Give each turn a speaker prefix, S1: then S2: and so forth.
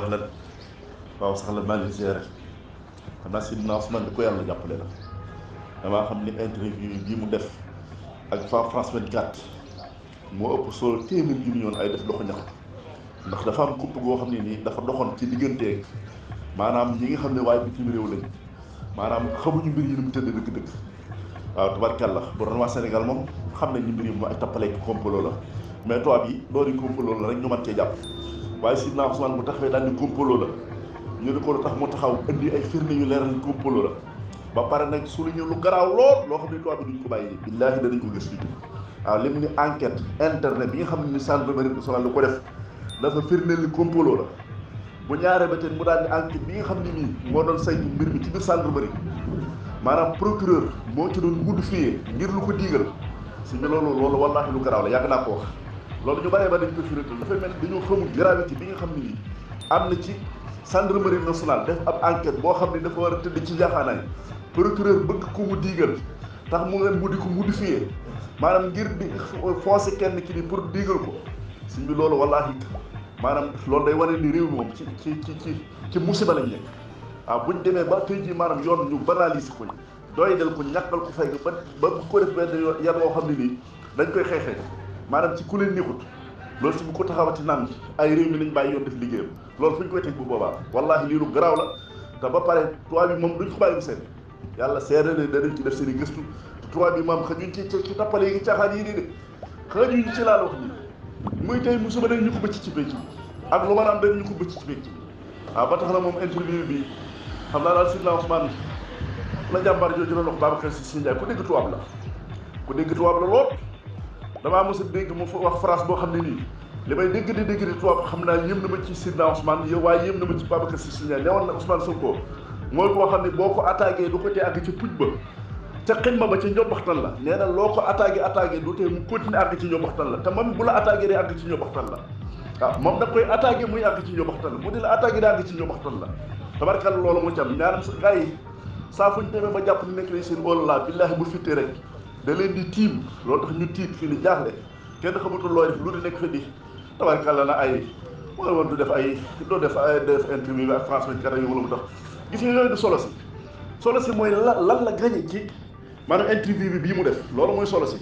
S1: ahlan waaw sax la maa ngi ziare xam naa Seydina Ousmane di ko yàlla jàppale la damaa xam ni interview bii mu def ak France 24 moo ëpp solo téeméer junni yoon ay def doxu ñaxtu ndax dafa am kupp goo xam ne nii dafa doxoon ci digganteeg maanaam ñi nga xam ne waaye bitim réew lañ maanaam xamuñu mbir yi nu mu tëdd dëgg-dëgg waaw tubarkàlla bu doon waa Sénégal moom xam nañ ni mbir yi moom ay tappaleeg complot la mais tubaab yi doori complot la rek ñu mën cee jàpp waaye Seydina Ousmane bu taxawee daal ni complot la ñu ne ko lu tax mu taxaw indi ay firnde yu leeral ni complot la ba pare nag su ñu lu garaaw lool loo xam ne tubaab bi duñ ko bàyyi billaahi danañ ko gis fii waaw li mu ni enquête internet bi nga xam ne ni gendarmerie nationale lu ko def dafa firndeel ni complot la bu ñaaree ba tey mu daal ni enquête bi nga xam ne nii moo doon saytu mbir mi ci biir gendarmerie maanaam procureur moo ci doon modifié ngir lu ko diigal si ñu loolu wallaahi lu garaaw la yàgg naa ko wax loolu ñu bëree ba dañ ko firndeel dafay mel ni dañoo xamul gravité bi nga xam ne nii am na ci gendarmerie nationale def ab enquête boo xam ne dafa war a tëdd ci njaaxaanaay procureur bëgg ko mu diigal tax mu ngeen mu di ko modifié maanaam ngir di foncé kenn ki ni pour diigal ko si bi loolu wallaahi maanaam loolu day wane ni réew mi moom ci musiba lañ nekk waaw buñ demee ba tey jii maanaam yoon ñu banalise ko doy del ko ñàkkal ko fay ba ko def benn yan woo xam ne nii dañ koy xeexee maanaam ci ku leen neexut loolu si bu ko taxawati naan ay réew mi nañ bàyyi yoon def liggéeyam loolu fu ñu koy teg bu boobaa wallaahi lii lu garaaw la te ba pare tubaab bi moom duñ ko bàyyi bu seet yàlla seede ne danañ ci def seen i gëstu te tubaab bi moom xajuñ ci tappale yi ngi caaxaan yii nii de xajuñ ci laa la wax nii muy tey musuba dañ ñu ko bëcc ci pénc bi ak lu mën a am dañ ñu ko bëcc ci pénc bi waaw ba tax na moom interview bi xam naa daal Seydina Ousmane la jàmbaar jooju doon wax Babacar Sy Ndiaye ku dégg tubaab la lool damaa mos a dégg mu wax phrase boo xam ne nii li may dégg di tubaab xam naa yëm na ma ci Seydina Ousmane yow waaye yëm na ma ci Babacar Sy Ndiaye newoon na Ousmane Sonko mooy koo xam ne boo ko attaqué du ko tee àgg ci puj ba ca xëñ ma ba ca njobbaxtan la nee na loo ko attaqué du tee mu continuer àgg ci njobbaxtan la te moom bu la attaqué day àgg ci njobbaxtan la waaw moom da koy attaqué muy àgg ci njobbaxtan la mu di la attaqué day àgg ci njobbaxtan la tabarkalla loolu mu ci am ñaanam sa gars yi saa fuñ demee ba jàpp ni nekk nañ seen óolalaa billaahi bu fittee rek da leen di tiim loolu tax ñu tiit fii ni jaaxle kenn xamatul looy def lu di nekk fi di tabarkalla na ay mooy woon du def def interview bi ak France 24 yu wala mu tax gis nga yooyu du solo si mooy lan la gagné ci maanaam interview bi bii mu def loolu mooy solo si